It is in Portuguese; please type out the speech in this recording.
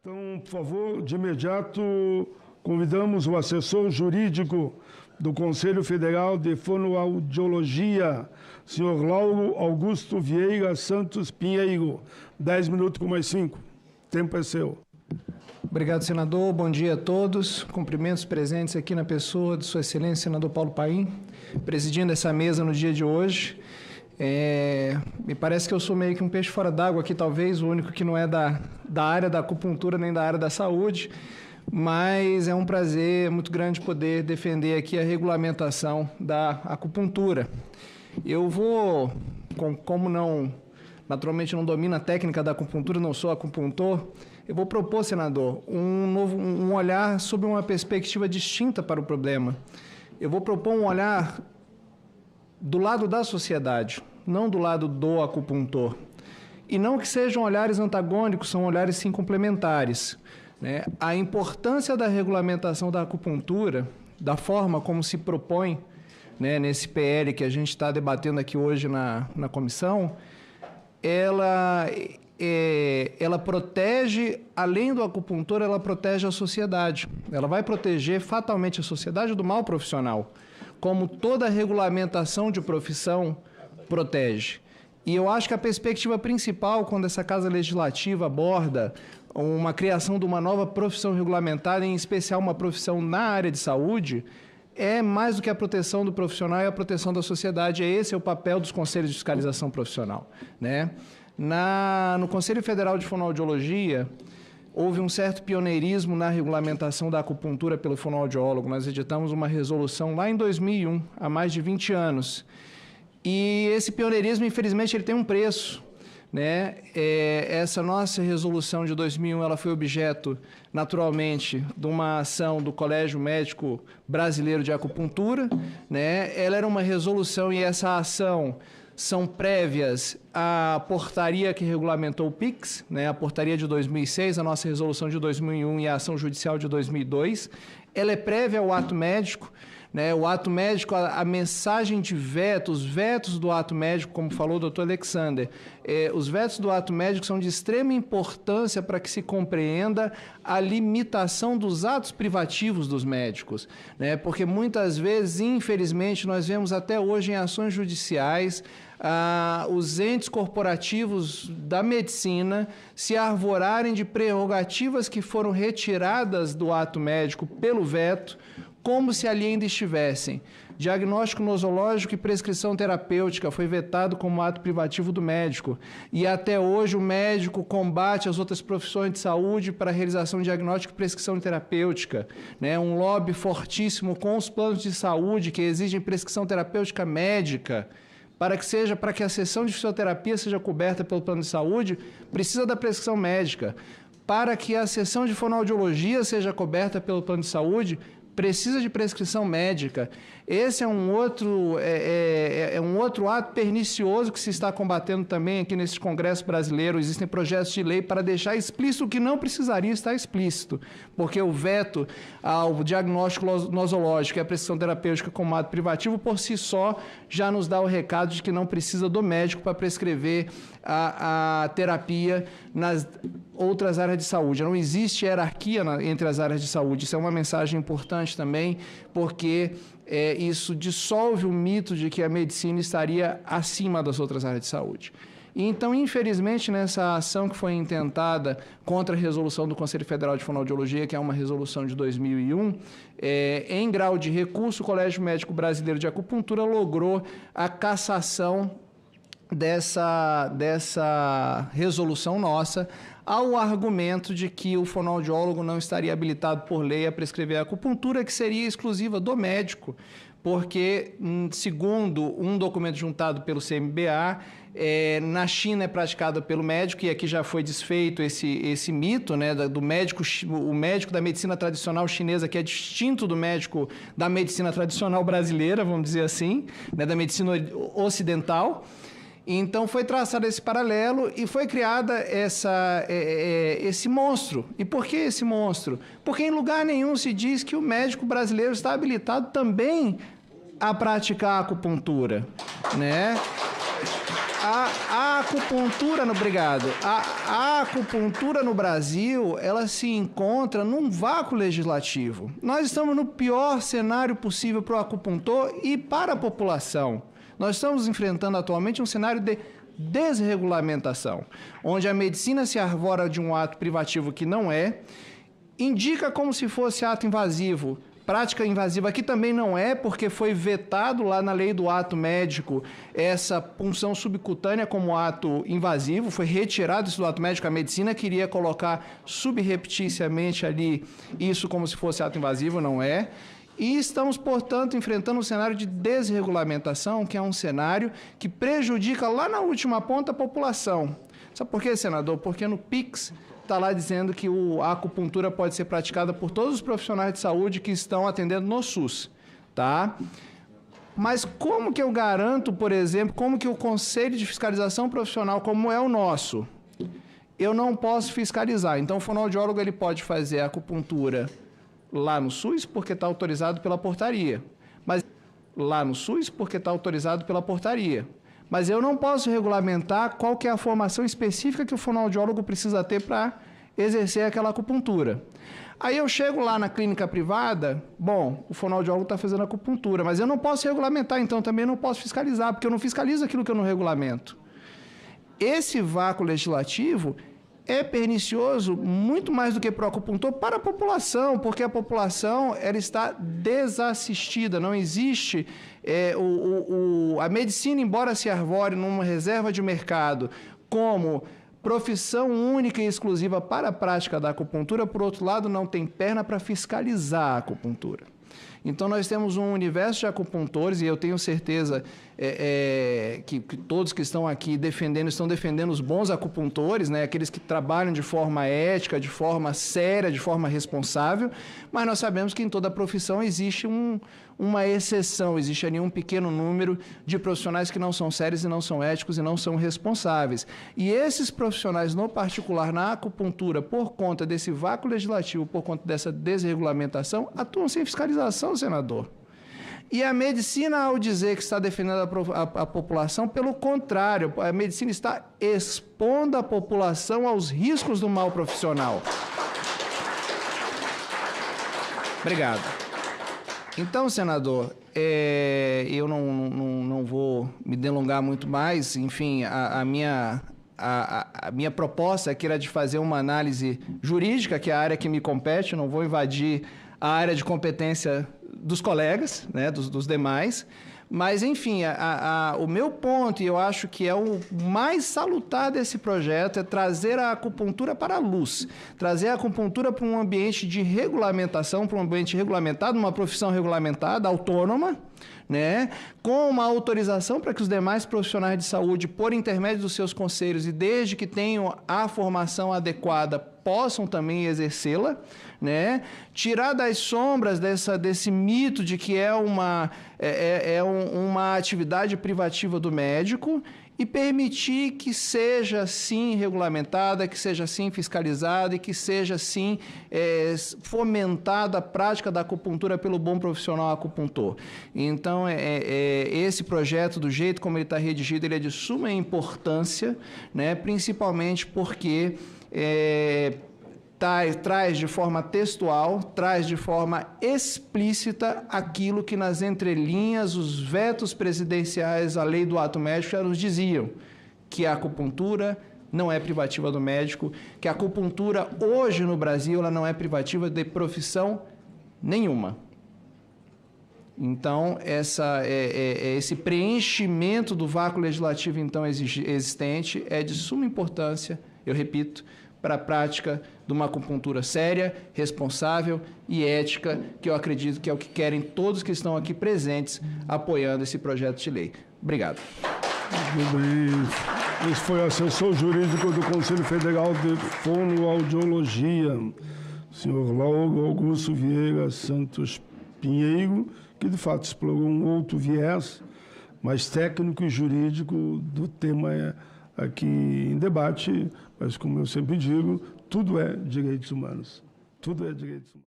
Então, por favor, de imediato, convidamos o assessor jurídico do Conselho Federal de Fonoaudiologia, senhor Lauro Augusto Vieira Santos Pinheiro. 10 minutos com mais 5. O tempo é seu. Obrigado, senador. Bom dia a todos. Cumprimentos presentes aqui na pessoa de Sua Excelência, senador Paulo Paim, presidindo essa mesa no dia de hoje. Me parece que eu sou meio que um peixe fora d'água aqui, talvez, o único que não é da área da acupuntura nem da área da saúde, mas é um prazer muito grande poder defender aqui a regulamentação da acupuntura. Eu vou, como naturalmente não domino a técnica da acupuntura, não sou acupuntor, eu vou propor, senador, um olhar sob uma perspectiva distinta para o problema. Eu vou propor um olhar do lado da sociedade, não do lado do acupuntor. E não que sejam olhares antagônicos, são olhares sim complementares, né? A importância da regulamentação da acupuntura, da forma como se propõe, né, nesse PL que a gente está debatendo aqui hoje na comissão, ela protege, além do acupuntor, ela protege a sociedade. Ela vai proteger fatalmente a sociedade do mal profissional, como toda regulamentação de profissão protege. E eu acho que a perspectiva principal, quando essa Casa Legislativa aborda uma criação de uma nova profissão regulamentada, em especial uma profissão na área de saúde, é mais do que a proteção do profissional e a proteção da sociedade. Esse é o papel dos conselhos de fiscalização profissional, né? No Conselho Federal de Fonoaudiologia, houve um certo pioneirismo na regulamentação da acupuntura pelo fonoaudiólogo. Nós editamos uma resolução lá em 2001, há mais de 20 anos. E esse pioneirismo, infelizmente, ele tem um preço, né? Essa nossa resolução de 2001, ela foi objeto, naturalmente, de uma ação do Colégio Médico Brasileiro de Acupuntura, né? Ela era uma resolução e essa ação são prévias à portaria que regulamentou o PIX, né? A portaria de 2006, a nossa resolução de 2001 e a ação judicial de 2002. Ela é prévia ao ato médico, né? O ato médico, a mensagem de veto, os vetos do ato médico, como falou o doutor Alexander, os vetos do ato médico são de extrema importância para que se compreenda a limitação dos atos privativos dos médicos, né? Porque muitas vezes, infelizmente, nós vemos até hoje em ações judiciais os entes corporativos da medicina se arvorarem de prerrogativas que foram retiradas do ato médico pelo veto, como se ali ainda estivessem. Diagnóstico nosológico e prescrição terapêutica foi vetado como ato privativo do médico. E até hoje o médico combate as outras profissões de saúde para a realização de diagnóstico e prescrição terapêutica, né? Um lobby fortíssimo com os planos de saúde que exigem prescrição terapêutica médica. Para que a sessão de fisioterapia seja coberta pelo plano de saúde, precisa da prescrição médica. Para que a sessão de fonoaudiologia seja coberta pelo plano de saúde, precisa de prescrição médica. Esse é um outro ato pernicioso que se está combatendo também aqui nesse Congresso brasileiro. Existem projetos de lei para deixar explícito o que não precisaria estar explícito, porque o veto ao diagnóstico nosológico e a prescrição terapêutica como ato privativo, por si só, já nos dá o recado de que não precisa do médico para prescrever a terapia nas outras áreas de saúde. Não existe hierarquia entre as áreas de saúde. Isso é uma mensagem importante também, porque isso dissolve o mito de que a medicina estaria acima das outras áreas de saúde. E, então, infelizmente, nessa ação que foi intentada contra a resolução do Conselho Federal de Fonoaudiologia, que é uma resolução de 2001, em grau de recurso, o Colégio Médico Brasileiro de Acupuntura logrou a cassação dessa resolução nossa, ao argumento de que o fonoaudiólogo não estaria habilitado por lei a prescrever a acupuntura, que seria exclusiva do médico, porque, segundo um documento juntado pelo CMBA, na China é praticada pelo médico, e aqui já foi desfeito esse mito, né, do médico, o médico da medicina tradicional chinesa, que é distinto do médico da medicina tradicional brasileira, vamos dizer assim, né, da medicina ocidental. Então foi traçado esse paralelo e foi criada esse monstro. E por que esse monstro? Porque em lugar nenhum se diz que o médico brasileiro está habilitado também a praticar a acupuntura, né? A acupuntura, obrigado. A acupuntura no Brasil, ela se encontra num vácuo legislativo. Nós estamos no pior cenário possível para o acupuntor e para a população. Nós estamos enfrentando atualmente um cenário de desregulamentação, onde a medicina se arvora de um ato privativo que não é, indica como se fosse ato invasivo. Prática invasiva aqui também não é, porque foi vetado lá na lei do ato médico essa punção subcutânea como ato invasivo, foi retirado isso do ato médico, a medicina queria colocar subrepticiamente ali isso como se fosse ato invasivo, não é. E estamos, portanto, enfrentando um cenário de desregulamentação, que é um cenário que prejudica lá na última ponta a população. Sabe por quê, senador? Porque no PIX está lá dizendo que a acupuntura pode ser praticada por todos os profissionais de saúde que estão atendendo no SUS, tá? Mas como que eu garanto, por exemplo, como que o Conselho de Fiscalização Profissional, como é o nosso, eu não posso fiscalizar? Então, o fonoaudiólogo ele pode fazer a acupuntura lá no SUS porque está autorizado pela portaria, mas lá no SUS porque está autorizado pela portaria. Mas eu não posso regulamentar qual que é a formação específica que o fonoaudiólogo precisa ter para exercer aquela acupuntura. Aí eu chego lá na clínica privada, bom, o fonoaudiólogo está fazendo acupuntura, mas eu não posso regulamentar, então também não posso fiscalizar, porque eu não fiscalizo aquilo que eu não regulamento. Esse vácuo legislativo é pernicioso muito mais do que para o acupuntor para a população, porque a população ela está desassistida, não existe a medicina, embora se arvore numa reserva de mercado como profissão única e exclusiva para a prática da acupuntura, por outro lado, não tem perna para fiscalizar a acupuntura. Então, nós temos um universo de acupuntores, e eu tenho certeza que todos que estão aqui estão defendendo os bons acupuntores, né? Aqueles que trabalham de forma ética, de forma séria, de forma responsável, mas nós sabemos que em toda profissão existe uma exceção, existe ali um pequeno número de profissionais que não são sérios e não são éticos e não são responsáveis. E esses profissionais, no particular, na acupuntura, por conta desse vácuo legislativo, por conta dessa desregulamentação, atuam sem fiscalização, senador. E a medicina, ao dizer que está defendendo a população, pelo contrário, a medicina está expondo a população aos riscos do mal profissional. Obrigado. Então, senador, eu não vou me delongar muito mais. Enfim, a minha proposta aqui era de fazer uma análise jurídica, que é a área que me compete, não vou invadir a área de competência dos colegas, né, dos demais, mas, enfim, o meu ponto, e eu acho que é o mais salutar desse projeto, é trazer a acupuntura para a luz, trazer a acupuntura para um ambiente de regulamentação, para um ambiente regulamentado, uma profissão regulamentada, autônoma, né, com uma autorização para que os demais profissionais de saúde, por intermédio dos seus conselhos e desde que tenham a formação adequada, possam também exercê-la, né? Tirar das sombras desse mito de que é uma atividade privativa do médico e permitir que seja, sim, regulamentada, que seja, sim, fiscalizada e que seja, sim, fomentada a prática da acupuntura pelo bom profissional acupuntor. Então, esse projeto, do jeito como ele está redigido, ele é de suma importância, né? Principalmente porque traz de forma textual, traz de forma explícita aquilo que nas entrelinhas os vetos presidenciais à lei do ato médico já nos diziam, que a acupuntura não é privativa do médico, que a acupuntura hoje no Brasil ela não é privativa de profissão nenhuma. Então, esse preenchimento do vácuo legislativo então existente é de suma importância, eu repito, para a prática de uma acupuntura séria, responsável e ética, que eu acredito que é o que querem todos que estão aqui presentes apoiando esse projeto de lei. Obrigado. Muito bem. Esse foi o assessor jurídico do Conselho Federal de Fonoaudiologia, senhor Lauro Augusto Vieira Santos Pinheiro, que de fato explorou um outro viés mais técnico e jurídico do tema aqui em debate, mas como eu sempre digo, tudo é direitos humanos. Tudo é direitos humanos.